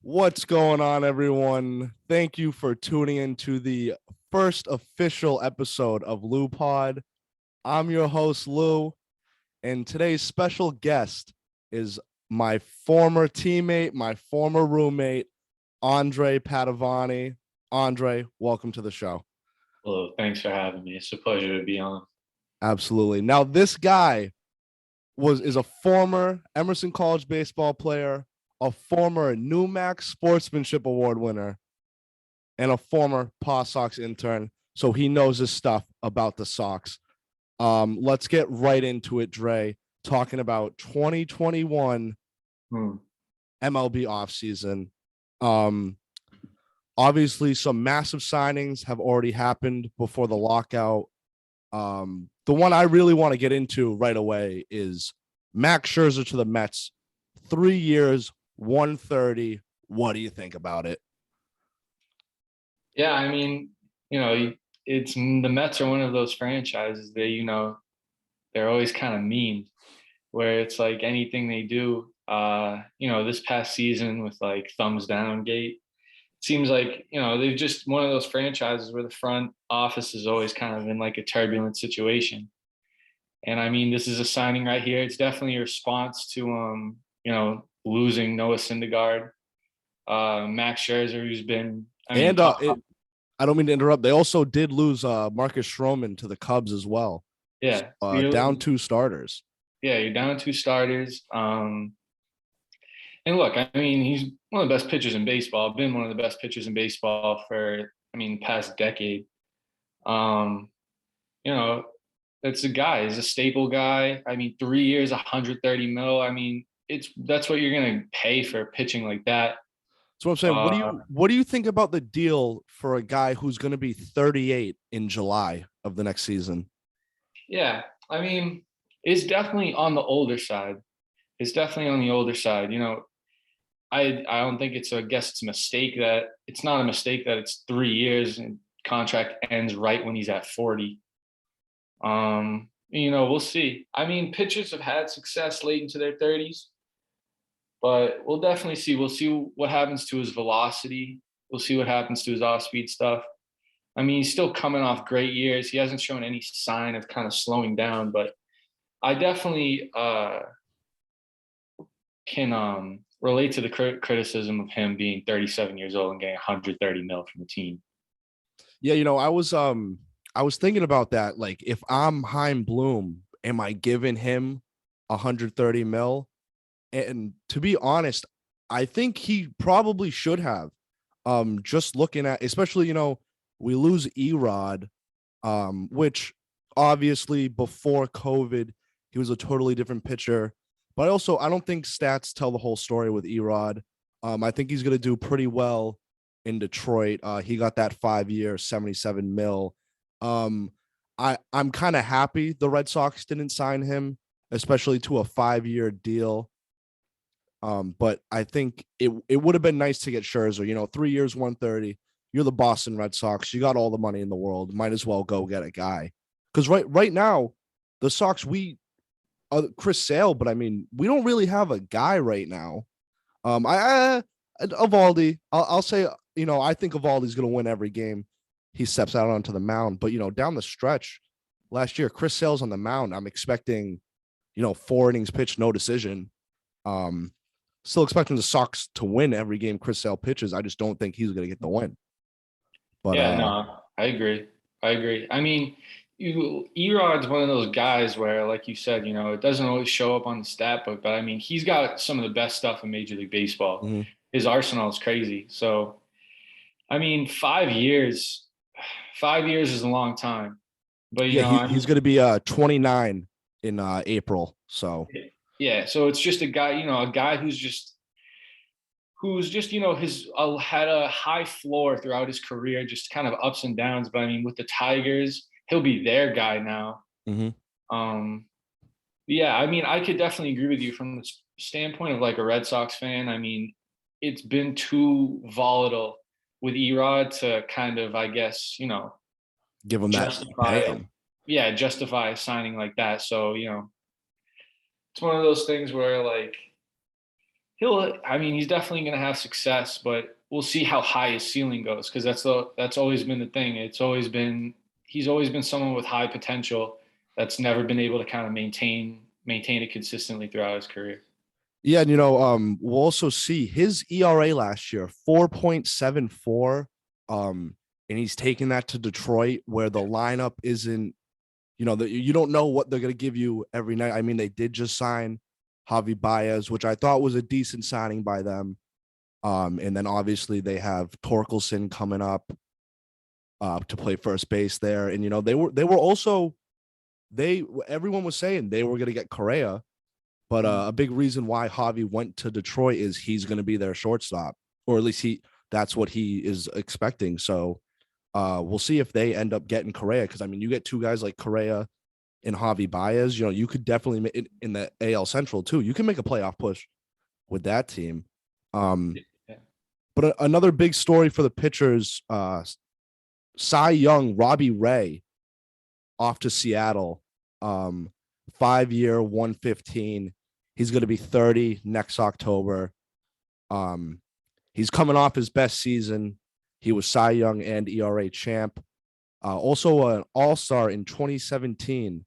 What's going on, everyone? Thank you for tuning in to the first official episode of LouPod. I'm your host, Lou, and today's special guest is my former teammate, my former roommate, Andre Padovani. Andre, welcome to the show. Hello, thanks for having me. It's a pleasure to be on. Absolutely. Now, this guy is a former Emerson College baseball player, a former Newmax Sportsmanship Award winner, and a former Paw Sox intern. So he knows his stuff about the Sox. Let's get right into it, Dre, talking about 2021 MLB offseason. Obviously, some massive signings have already happened before the lockout. The one I really want to get into right away is Max Scherzer to the Mets. 3 years, 130. What do you think about it? Yeah, I mean, it's the Mets are one of those franchises that, they're always kind of mean, where it's like anything they do, this past season with like thumbs down gate, it seems like, they've just one of those franchises where the front office is always kind of in like a turbulent situation. And I mean, this is a signing right here. It's definitely a response to, losing Noah Syndergaard, Max Scherzer, who's been, I don't mean to interrupt. They also did lose Marcus Stroman to the Cubs as well. Yeah. So, down 2 starters. Yeah, you're down 2 starters. And look, I mean, he's one of the best pitchers in baseball, been one of the best pitchers in baseball for, past decade. It's a guy, he's a staple guy. I mean, 3 years, 130 mil. I mean, that's what you're going to pay for pitching like that. So I'm saying, what do you think about the deal for a guy who's going to be 38 in July of the next season? Yeah, I mean, it's definitely on the older side. It's definitely on the older side. I don't think it's it's a mistake that it's not a mistake that it's 3 years and contract ends right when he's at 40. We'll see. I mean, pitchers have had success late into their 30s. But we'll definitely see. We'll see what happens to his velocity. We'll see what happens to his off-speed stuff. I mean, he's still coming off great years. He hasn't shown any sign of kind of slowing down, but I definitely can relate to the criticism of him being 37 years old and getting 130 mil from the team. Yeah, I was thinking about that. Like, if I'm Chaim Bloom, am I giving him 130 mil? And to be honest, I think he probably should have. Just looking at, especially, we lose Erod, which obviously before COVID, he was a totally different pitcher. But also, I don't think stats tell the whole story with Erod. I think he's going to do pretty well in Detroit. He got that 5-year, 77 mil. I'm kind of happy the Red Sox didn't sign him, especially to a 5-year deal. But I think it would have been nice to get Scherzer, 3 years, 130. You're the Boston Red Sox. You got all the money in the world. Might as well go get a guy. Because right now, the Sox, Chris Sale, but I mean, we don't really have a guy right now. Eovaldi, I'll say, I think Eovaldi's going to win every game he steps out onto the mound. But, down the stretch last year, Chris Sale's on the mound. I'm expecting, 4 innings pitched, no decision. Still expecting the Sox to win every game Chris Sale pitches. I just don't think he's going to get the win. But no, I agree. I mean, Erod's one of those guys where, like you said, it doesn't always show up on the stat book, but I mean, he's got some of the best stuff in Major League Baseball. Mm-hmm. His arsenal is crazy. So, I mean, 5 years is a long time. But he's going to be 29 in April. So. Yeah, so it's just a guy, a guy who's just his had a high floor throughout his career, just kind of ups and downs. But I mean, with the Tigers, he'll be their guy now. Mm-hmm. Yeah, I mean, I could definitely agree with you from the standpoint of like a Red Sox fan. I mean, it's been too volatile with Erod to kind of, I guess, give him justify that. Justify a signing like that. So, it's one of those things where like he's definitely going to have success, but we'll see how high his ceiling goes, because that's always been the thing. He's always been someone with high potential that's never been able to kind of maintain it consistently throughout his career. Yeah, and we'll also see his ERA last year, 4.74. And he's taking that to Detroit, where the lineup isn't, you don't know what they're gonna give you every night. I mean, they did just sign Javi Baez, which I thought was a decent signing by them. And then obviously they have Torkelson coming up to play first base there. And everyone was saying they were gonna get Correa. But a big reason why Javi went to Detroit is he's going to be their shortstop, or at least that's what he is expecting. So we'll see if they end up getting Correa, because I mean, you get two guys like Correa and Javi Baez. You could definitely in the AL Central too. You can make a playoff push with that team. But another big story for the pitchers, Cy Young, Robbie Ray, off to Seattle. 5-year, 115. He's going to be 30 next October. He's coming off his best season. He was Cy Young and ERA champ. Also an all-star in 2017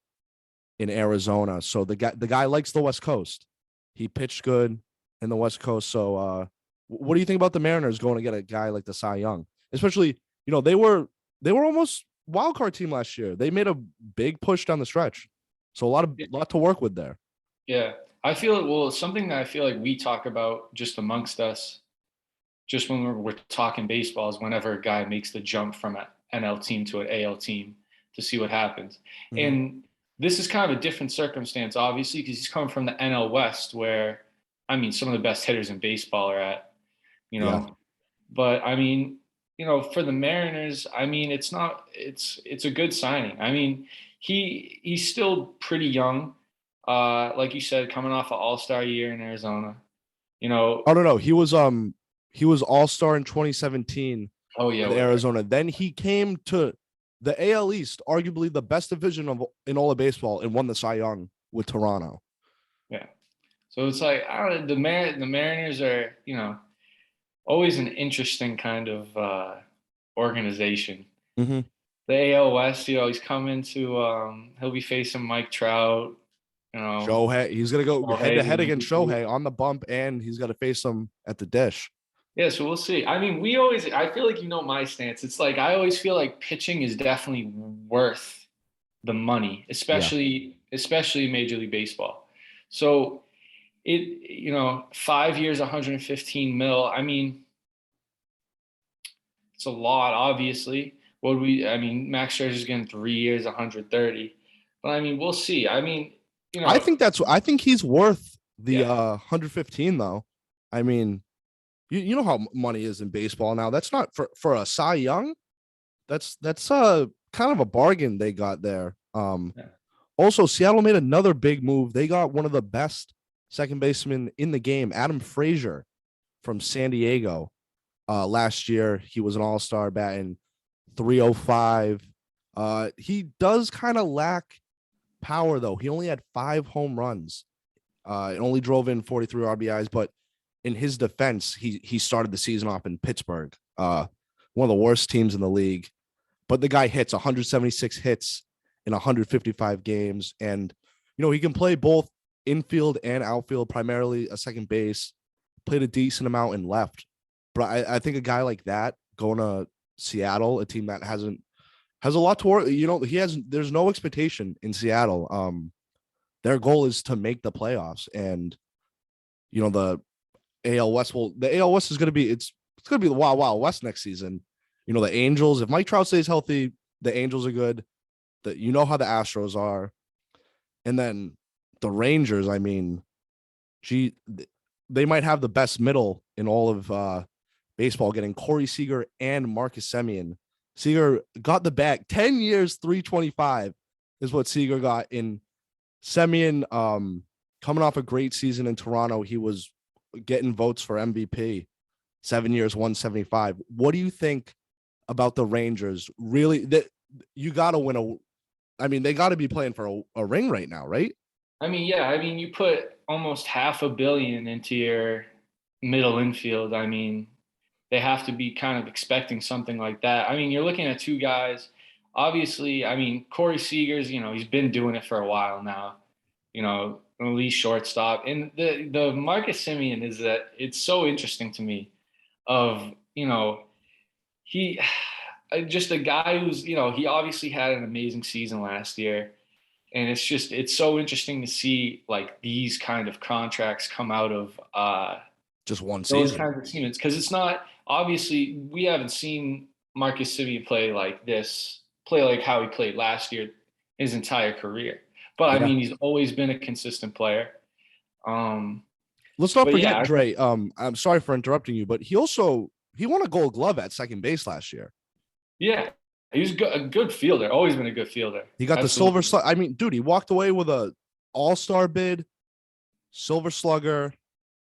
in Arizona. So the guy likes the West Coast. He pitched good in the West Coast. So what do you think about the Mariners going to get a guy like the Cy Young? Especially, they were almost wild card team last year. They made a big push down the stretch. So a lot to work with there. Yeah. I feel something that I feel like we talk about just amongst us, just when we're talking baseball, is whenever a guy makes the jump from an NL team to an AL team to see what happens. Mm-hmm. And this is kind of a different circumstance, obviously, because he's coming from the NL West, where, I mean, some of the best hitters in baseball are at, Yeah. But I mean, for the Mariners, I mean, it's a good signing. I mean, he's still pretty young. Like you said, coming off an all-star year in Arizona, Oh no, he was all-star in 2017. Oh yeah, with Arizona. Then he came to the AL East, arguably the best division in all of baseball, and won the Cy Young with Toronto. Yeah. So it's like, I don't know, the Mariners are, always an interesting kind of organization. Mm-hmm. The AL West, he's coming to he'll be facing Mike Trout. Shohei, he's gonna go head-to-head against Shohei on the bump, and he's gonna face him at the dish. Yeah, so we'll see. I mean, I feel like my stance. It's like I always feel like pitching is definitely worth the money, especially Major League Baseball. So 5 years, 115 mil. I mean, it's a lot, obviously. Max Scherzer's getting 3 years, 130. But I mean, we'll see. I mean, I think he's worth the 115 though. I mean, you know how money is in baseball now. That's not for a Cy Young. That's kind of a bargain they got there. Also, Seattle made another big move. They got one of the best second basemen in the game, Adam Frazier from San Diego. Last year, he was an all-star batting .305. He does kind of lack power, though. He only had 5 home runs. It only drove in 43 RBIs, but in his defense, he started the season off in Pittsburgh, one of the worst teams in the league. But the guy hits 176 hits in 155 games. And, he can play both infield and outfield, primarily a second base, played a decent amount in left. But I think a guy like that going to Seattle, a team that has a lot to work, there's no expectation in Seattle. Their goal is to make the playoffs, and, the AL West. Well, the AL West is going to be it's going to be the Wild Wild West next season. The Angels. If Mike Trout stays healthy, the Angels are good. How the Astros are, and then the Rangers. I mean, they might have the best middle in all of baseball, getting Corey Seager and Marcus Semien. Seager got the bag. 10 years, 325 is what Seager got in. Semien, coming off a great season in Toronto, he was getting votes for MVP. 7 years, 175. What do you think about the Rangers? Really, that you got to win they got to be playing for a ring right now, right? I mean, yeah. I mean, you put almost $500 million into middle infield. I mean, they have to be kind of expecting something like that. I mean, you're looking at two guys. Obviously, I mean, Corey Seager's, he's been doing it for a while now, elite shortstop. And the Marcus Semien is that it's so interesting to me of, he just a guy who's, he obviously had an amazing season last year. And it's so interesting to see like these kind of contracts come out of Just one those season. kinds of teams, because it's not obviously we haven't seen Marcus Semien play like how he played last year his entire career. But I Yeah. mean, he's always been a consistent player. Let's not But forget, yeah, Dre. I'm sorry for interrupting you, but he won a Gold Glove at second base last year. yeah, he's a good fielder. Always been a good fielder. He got Absolutely. the Silver Slugger. I mean, dude, he walked away with a All-Star bid, Silver Slugger.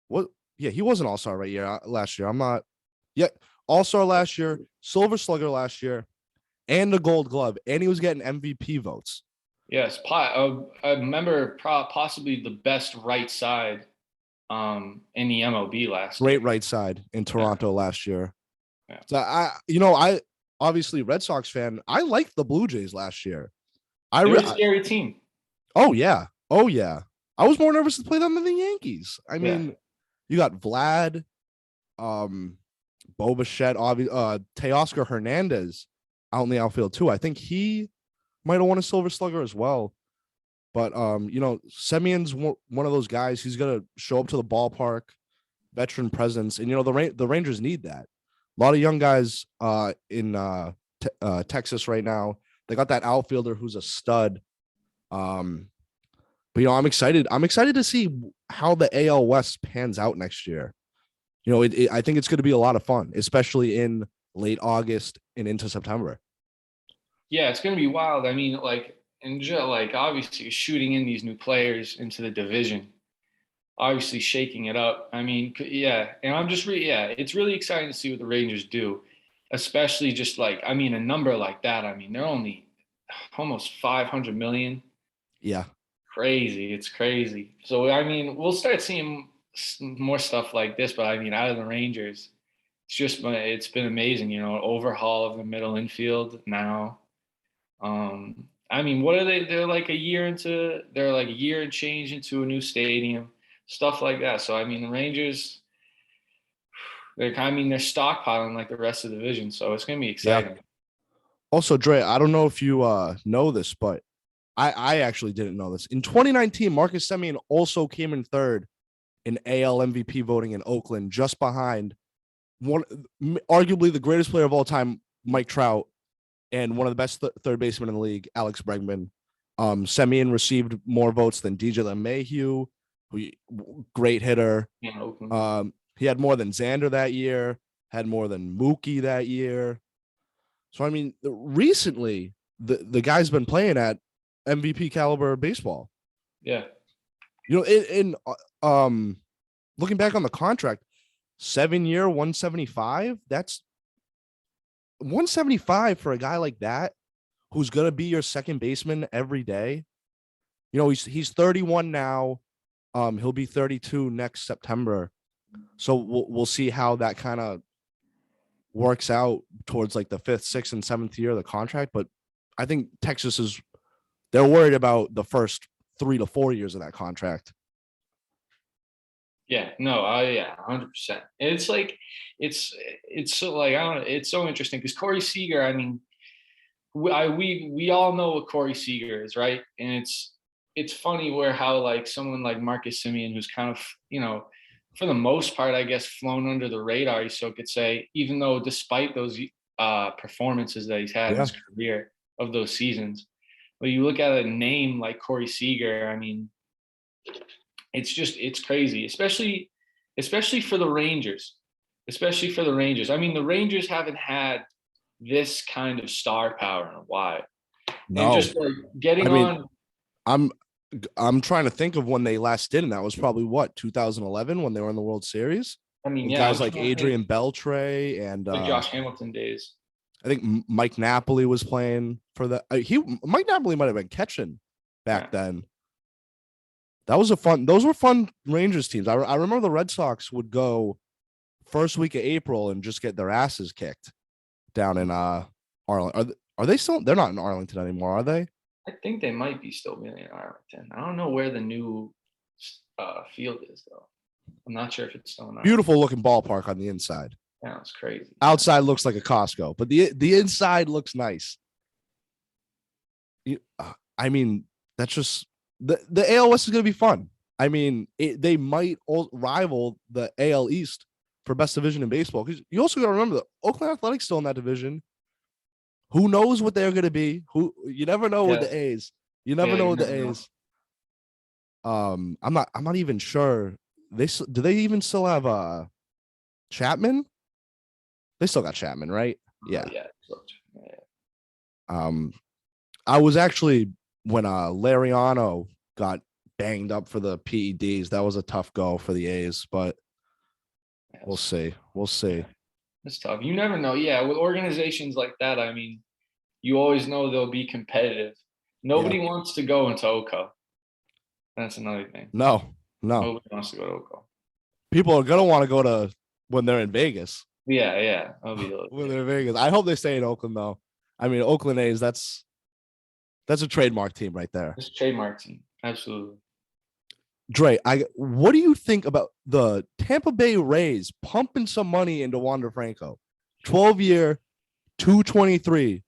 What? Yeah, he was an All-Star last year. I'm not. Yeah, All-Star last year, Silver Slugger last year, and the Gold Glove, and he was getting MVP votes. Yes, I remember possibly the best right side in the MLB last Great year. right side in Toronto last year. Yeah. So I obviously Red Sox fan. I liked the Blue Jays last year. They're a scary team. Oh yeah. I was more nervous to play them than the Yankees. I mean, you got Vlad, Bo Bichette, Teoscar Hernandez out in the outfield too. I think he might have won a Silver Slugger as well. But Semien's one of those guys. He's gonna show up to the ballpark, veteran presence, and the Rangers need that. A lot of young guys in Texas right now. They got that outfielder who's a stud. But I'm excited. I'm excited to see how the AL West pans out next year. I think it's going to be a lot of fun, especially in late August and into September. Yeah, it's going to be wild. I mean, obviously shooting in these new players into the division, obviously shaking it up. I mean, yeah, and it's really exciting to see what the Rangers do, especially just a number like that. I mean, they're only almost 500 million. Yeah. Crazy. It's crazy. So, I mean, we'll start seeing more stuff like this, but I mean, out of the Rangers, it's been amazing, overhaul of the middle infield now. I mean, what are they? They're like a year and change into a new stadium, stuff like that. So, I mean, the Rangers, they're stockpiling like the rest of the division. So it's going to be exciting. Yeah. Also, Dre, I don't know if you know this, but I actually didn't know this. In 2019, Marcus Semien also came in third in AL MVP voting in Oakland, just behind arguably the greatest player of all time, Mike Trout, and one of the best third basemen in the league, Alex Bregman. Semien received more votes than DJ LeMahieu, great hitter. Yeah, he had more than Xander that year, had more than Mookie that year. So, I mean, recently, the guy's been playing at MVP caliber baseball. Yeah. Looking back on the contract, 7-year, 175. That's 175 for a guy like that, who's gonna be your second baseman every day. He's 31 now. He'll be 32 next September. So we'll see how that kind of works out towards like the 5th, 6th, and 7th year of the contract. But I think Texas they're worried about the first 3 to 4 years of that contract. Yeah, no, 100%. It's like, it's so I don't know, it's so interesting because Corey Seager, I mean, we all know what Corey Seager is, right? And it's funny how someone like Marcus Semien, who's kind of, for the most part, I guess, flown under the radar, so could say, even though despite those performances that he's had in his career of those seasons, but you look at a name like Corey Seager, I mean, it's crazy, especially for the Rangers. I mean, the Rangers haven't had this kind of star power in a while. No. And just getting on. I'm trying to think of when they last did, and that was probably 2011 when they were in the World Series. I mean, guys like Adrian Beltre and Josh Hamilton days. I think Mike Napoli was playing for the. Mike Napoli might have been catching back then. Those were fun Rangers teams. I remember the Red Sox would go first week of April and just get their asses kicked down in Arlington. Are they still? They're not in Arlington anymore, are they? I think they might be still being in Arlington. I don't know where the new field is though. I'm not sure if it's still in Arlington. Beautiful looking ballpark on the inside. Yeah, it's crazy. Outside looks like a Costco, but the inside looks nice. I mean, that's just the AL West is going to be fun. I mean, they might rival the AL East for best division in baseball, because you also got to remember the Oakland Athletics still in that division. Who knows what they're going to be? You never know with the A's. You never know with the A's. I'm not even sure. Do they even still have Chapman? They still got Chapman, right? Yeah. Yeah. I was actually, when Lariano got banged up for the PEDs, that was a tough go for the A's, but we'll see. We'll see. It's tough. You never know. Yeah, with organizations like that, I mean, you always know they'll be competitive. Nobody wants to go into Oco. That's another thing. No. Nobody wants to go to Oco. People are gonna want to go to when they're in Vegas. Yeah. When they're in Vegas. I hope they stay in Oakland though. I mean, Oakland A's, that's a trademark team right there. It's a trademark team. Absolutely. Dre, what do you think about the Tampa Bay Rays pumping some money into Wander Franco? 12-year, 223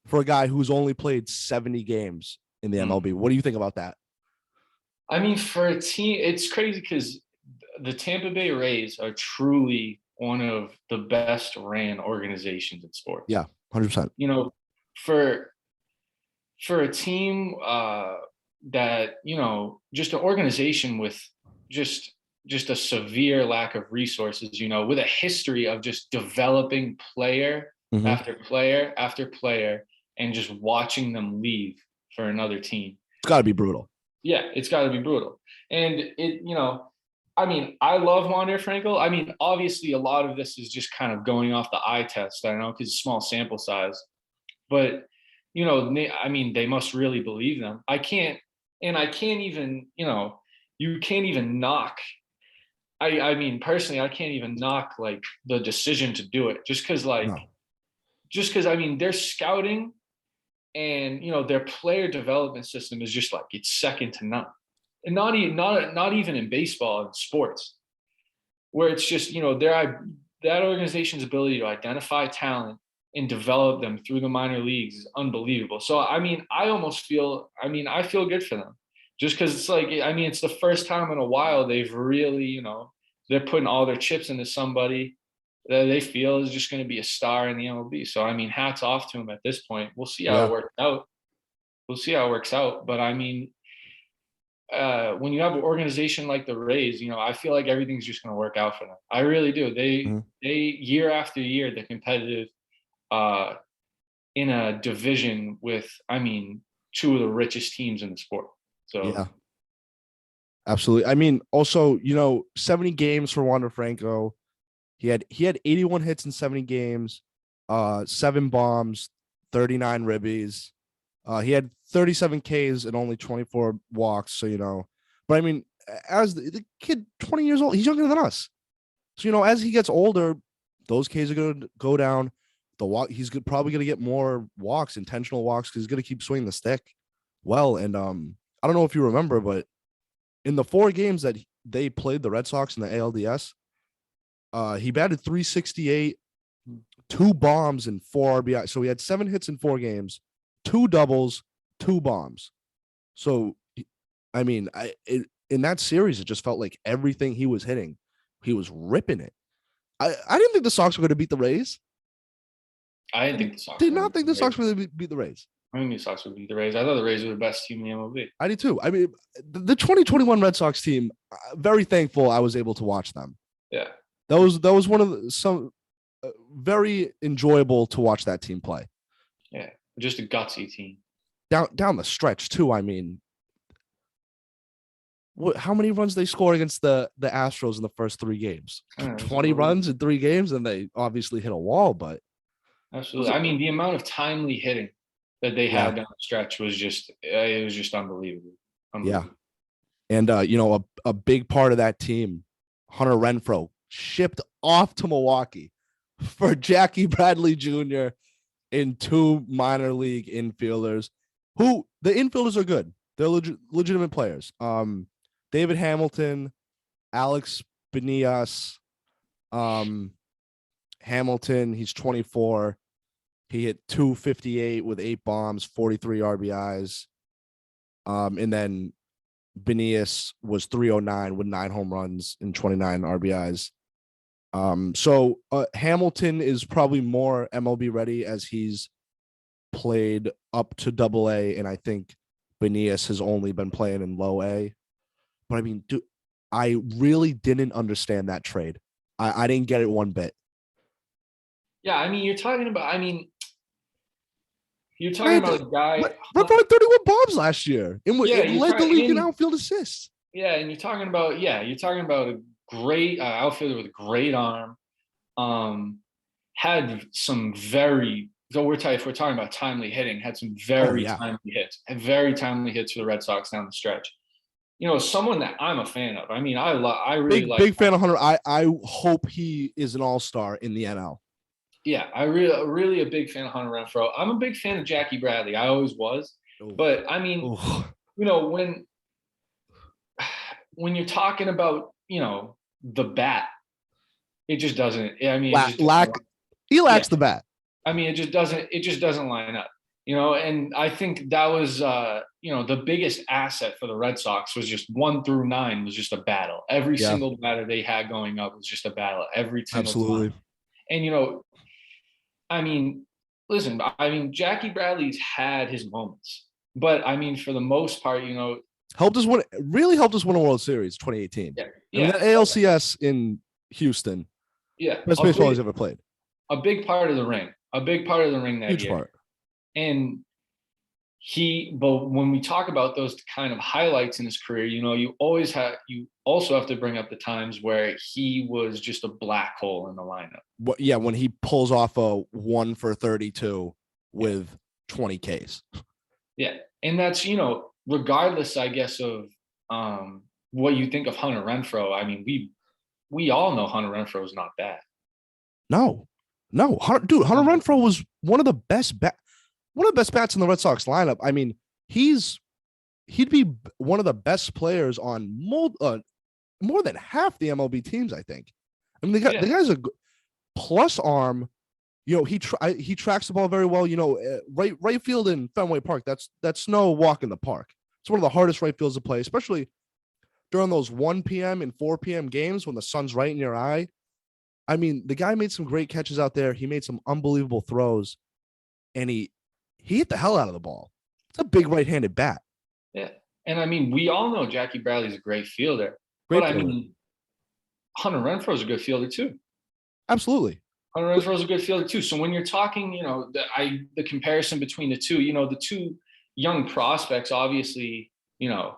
for a guy who's only played 70 games in the MLB. What do you think about that? I mean, for a team, it's crazy because the Tampa Bay Rays are truly one of the best ran organizations in sports. Yeah, 100%. You know, for a team that, you know, just an organization with just a severe lack of resources, you know, with a history of just developing player after player after player and just watching them leave for another team. It's got to be brutal. Yeah, it's got to be brutal. And it, you know, I mean, I love Wander Franco. I mean, obviously a lot of this is just kind of going off the eye test, I know, because it's small sample size. But, you know, I mean, they must really believe them. I can't even, you know, you can't even knock. I mean, personally, I can't even knock like the decision to do it just because I mean, their scouting and, you know, their player development system is just like, it's second to none. And not even in baseball and sports, where it's just, you know, that organization's ability to identify talent and develop them through the minor leagues is unbelievable. So, I mean, I feel good for them just because it's like, I mean, it's the first time in a while they've really, you know, they're putting all their chips into somebody that they feel is just going to be a star in the MLB. So, I mean, hats off to them at this point. We'll see how it works out. But I mean, when you have an organization like the Rays, you know, I feel like everything's just going to work out for them. I really do. They year after year, they're competitive in a division with, I mean, two of the richest teams in the sport. So yeah, absolutely. I mean, also, you know, 70 games for Wander Franco. He had 81 hits in 70 games, 7 bombs, 39 ribbies. He had 37 Ks and only 24 walks. So, you know, but I mean, as the kid, 20 years old, he's younger than us. So, you know, as he gets older, those Ks are going to go down. He's probably going to get more walks, intentional walks, because he's going to keep swinging the stick well. And I don't know if you remember, but in the 4 games that they played the Red Sox in the ALDS, he batted .368, 2 bombs and 4 RBI. So he had 7 hits in 4 games, 2 doubles, 2 bombs. So, I mean, in that series, it just felt like everything he was hitting, he was ripping it. I didn't think the Sox were going to beat the Rays. I didn't think the Sox did not think the Sox were going to beat the Rays. I think the Sox would beat the Rays. I thought the Rays were the best team in the MLB. I did too. I mean, the 2021 Red Sox team, very thankful I was able to watch them. Yeah. That was one of some very enjoyable to watch that team play. Yeah, just a gutsy team. Down the stretch too. I mean, how many runs they score against the Astros in the first 3 games? 20 runs in 3 games, and they obviously hit a wall. But absolutely, I mean, the amount of timely hitting that they had down the stretch was just unbelievable. Yeah, And a big part of that team, Hunter Renfroe, shipped off to Milwaukee for Jackie Bradley Jr. and two minor league infielders who the infielders are good. They're legitimate players. David Hamilton, Alex Benias, Hamilton, he's 24. He hit 258 with 8 bombs, 43 RBIs. And then Benias was 309 with 9 home runs and 29 RBIs. So Hamilton is probably more MLB ready as he's played up to AA, and I think Benias has only been playing in low A. But I mean, dude, I really didn't understand that trade. I didn't get it one bit. Yeah, I mean, you're talking about a guy. Renfroe had 31 bombs last year. It led the league in outfield assists. Yeah, and you're talking about a great outfielder with a great arm. Had some very if we're talking about timely hitting, had some very timely hits, and very timely hits for the Red Sox down the stretch. Someone that I'm a fan of. I mean, I really like. Big fan of Hunter. I hope he is an all-star in the NL. Yeah, I really a big fan of Hunter Renfroe. I'm a big fan of Jackie Bradley. I always was. Ooh. But I mean, when you're talking about, the bat, it just doesn't. I mean, he lacks the bat. I mean, it just doesn't line up. And I think that was, the biggest asset for the Red Sox was just 1 through 9 was just a battle. Every single batter they had going up was just a battle. Every single time. And, I mean, listen, Jackie Bradley's had his moments, but I mean, for the most part, really helped us win a World Series 2018. Yeah. I mean, that ALCS in Houston. Yeah. Best baseball he's ever played. A big part of the ring that Huge year. Part. And but when we talk about those kind of highlights in his career, you also have to bring up the times where he was just a black hole in the lineup. When he pulls off a 1 for 32 with 20 Ks. Yeah. And that's, regardless, I guess, of what you think of Hunter Renfroe. I mean, we all know Hunter Renfroe is not bad. No, Hunter Renfroe was one of the best bats in the Red Sox lineup. I mean, he'd be one of the best players on more than half the MLB teams, I think. I mean, the guy's a plus arm. He tracks the ball very well. Right field in Fenway Park. That's no walk in the park. It's one of the hardest right fields to play, especially during those 1 p.m. and 4 p.m. games when the sun's right in your eye. I mean, the guy made some great catches out there. He made some unbelievable throws, and he hit the hell out of the ball. It's a big right-handed bat. Yeah, and I mean, we all know Jackie Bradley's a great fielder. I mean, Hunter Renfroe's a good fielder too. Absolutely. Hunter Renfroe's a good fielder too. So when you're talking, the comparison between the two, the two young prospects, obviously, that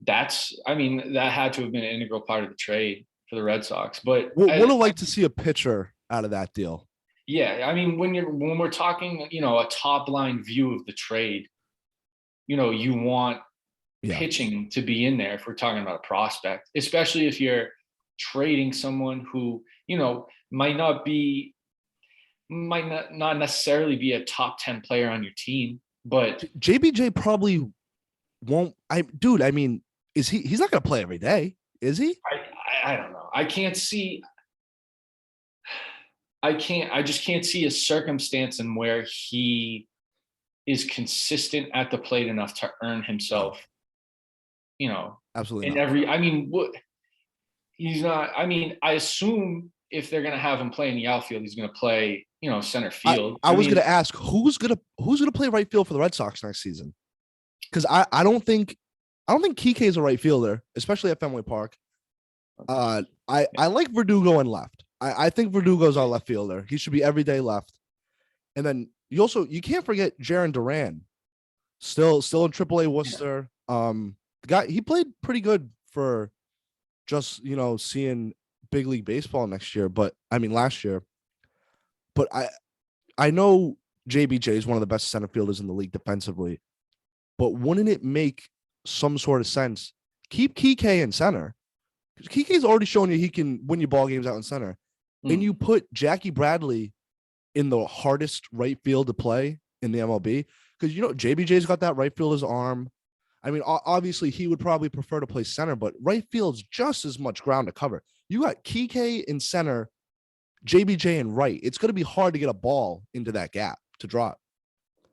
had to have been an integral part of the trade for the Red Sox. But would have liked to see a pitcher out of that deal. Yeah, I mean, when we're talking, a top line view of the trade, you want pitching to be in there if we're talking about a prospect, especially if you're trading someone who, might not necessarily be a top 10 player on your team, but JBJ probably won't. I mean, he's not going to play every day, is he? I don't know. I just can't see a circumstance in where he is consistent at the plate enough to earn himself, absolutely. He's not. I mean, I assume if they're going to have him play in the outfield, he's going to play, center field. I was going to ask who's going to play right field for the Red Sox next season, because I don't think Kike is a right fielder, especially at Fenway Park. I like Verdugo in left. I think Verdugo's our left fielder. He should be everyday left. And then you can't forget Jarren Duran, still in AAA Worcester. The guy, he played pretty good for just seeing big league baseball next year, last year. But I know JBJ is one of the best center fielders in the league defensively. But wouldn't it make some sort of sense keep Kike in center. Kike's already shown you he can win you ball games out in center. And you put Jackie Bradley in the hardest right field to play in the MLB. Because, JBJ's got that right fielder's arm. I mean, obviously, he would probably prefer to play center, but right field's just as much ground to cover. You got Kike in center, JBJ in right. It's going to be hard to get a ball into that gap to drop.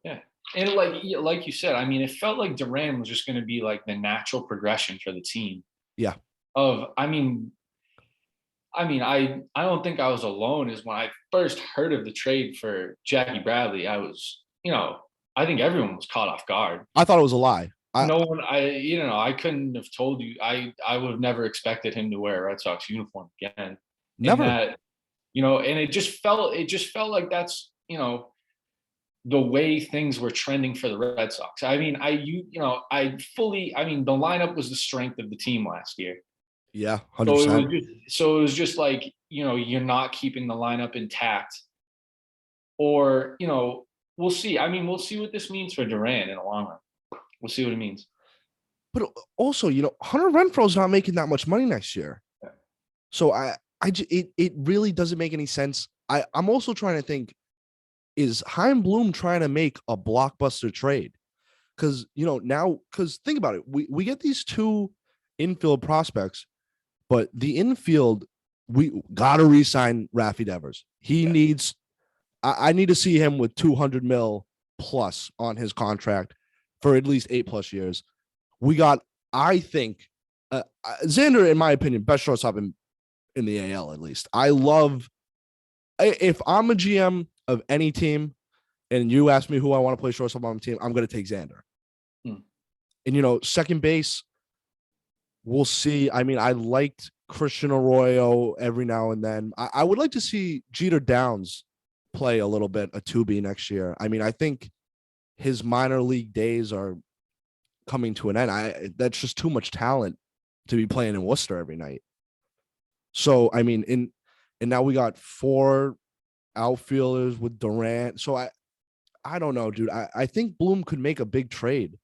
Yeah. And like you said, I mean, it felt like Duran was just going to be like the natural progression for the team. Yeah. I don't think I was alone is when I first heard of the trade for Jackie Bradley. I was, I think everyone was caught off guard. I thought it was a lie. I couldn't have told you. I would have never expected him to wear a Red Sox uniform again. Never. And it just felt like that's, the way things were trending for the Red Sox. I mean, the lineup was the strength of the team last year. Yeah, 100%. So it was just like, you're not keeping the lineup intact. Or, we'll see. I mean, we'll see what this means for Duran in the long run. We'll see what it means. But also, Hunter Renfroe's not making that much money next year. Yeah. So it really doesn't make any sense. I'm also trying to think, is Chaim Bloom trying to make a blockbuster trade? Because, think about it. We get these two infield prospects, but the infield, we got to re-sign Rafi Devers. He needs, I need to see him with $200 million plus on his contract for at least 8+ years. We got, I think, Xander, in my opinion, best shortstop in the AL, at least. If I'm a GM of any team and you ask me who I want to play shortstop on the team, I'm going to take Xander. And, second base, we'll see. I mean, I liked Christian Arroyo every now and then. I would like to see Jeter Downs play a little bit, a 2B next year. I mean, I think his minor league days are coming to an end. That's just too much talent to be playing in Worcester every night. So, I mean, and now we got 4 outfielders with Durant. So I don't know, dude. I think Bloom could make a big trade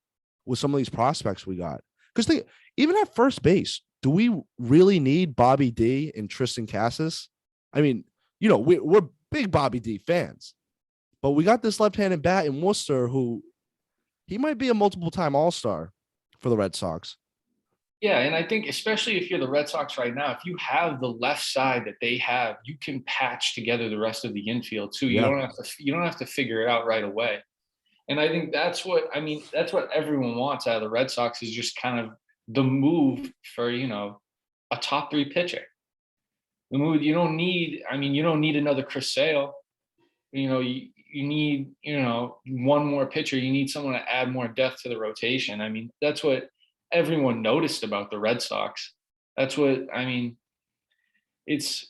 with some of these prospects we got. Because even at first base, do we really need Bobby D and Tristan Cassis? I mean, we're big Bobby D fans, but we got this left-handed bat in Worcester who he might be a multiple-time All-Star for the Red Sox. Yeah, and I think especially if you're the Red Sox right now, if you have the left side that they have, you can patch together the rest of the infield too. You don't have to figure it out right away. And I think that's what everyone wants out of the Red Sox is just kind of the move for, a top 3 pitcher. The move you don't need another Chris Sale. You need, one more pitcher. You need someone to add more depth to the rotation. I mean, that's what everyone noticed about the Red Sox. That's what, it's,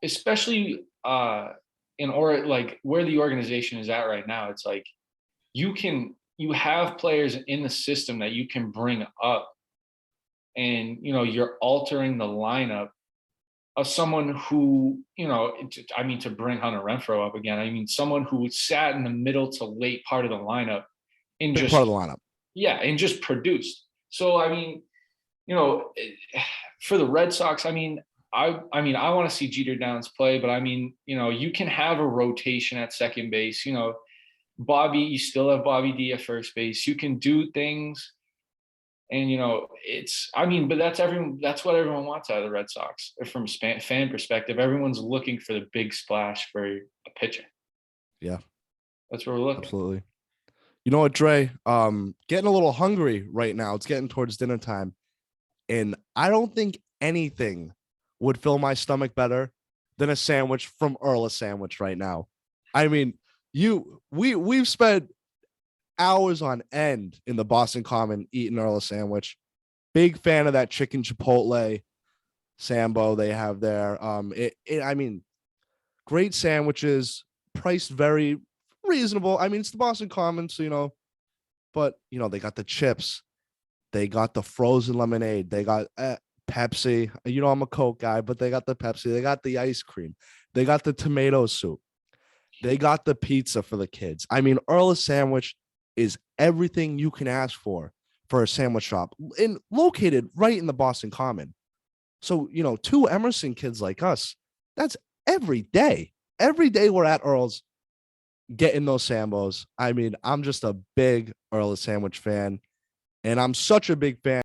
especially like where the organization is at right now. It's like, you have players in the system that you can bring up and, you're altering the lineup of someone who, to bring Hunter Renfroe up again, I mean, someone who sat in the middle to late part of the lineup and just part of the lineup. Yeah. And just produced. So, I mean, for the Red Sox, I want to see Jeter Downs play, but I mean, you can have a rotation at second base, Bobby, you still have Bobby D at first base. You can do things. And, but that's what everyone wants out of the Red Sox. From a fan perspective, everyone's looking for the big splash for a pitcher. Yeah. That's where we're looking. Absolutely. You know what, Dre? Getting a little hungry right now. It's getting towards dinner time. And I don't think anything would fill my stomach better than a sandwich from Earl of Sandwich right now. I mean, we've spent hours on end in the Boston Common eating Earl of Sandwich. Big fan of that chicken chipotle sambo they have there. Great sandwiches, priced very reasonable. I mean, it's the Boston Common, so but they got the chips, they got the frozen lemonade, they got Pepsi. I'm a Coke guy, but they got the Pepsi, they got the ice cream, they got the tomato soup, they got the pizza for the kids. I mean, Earl of Sandwich is everything you can ask for for a sandwich shop and located right in the Boston Common. So, two Emerson kids like us, that's every day. Every day we're at Earls getting those Sambos. I mean, I'm just a big Earl of Sandwich fan, and I'm such a big fan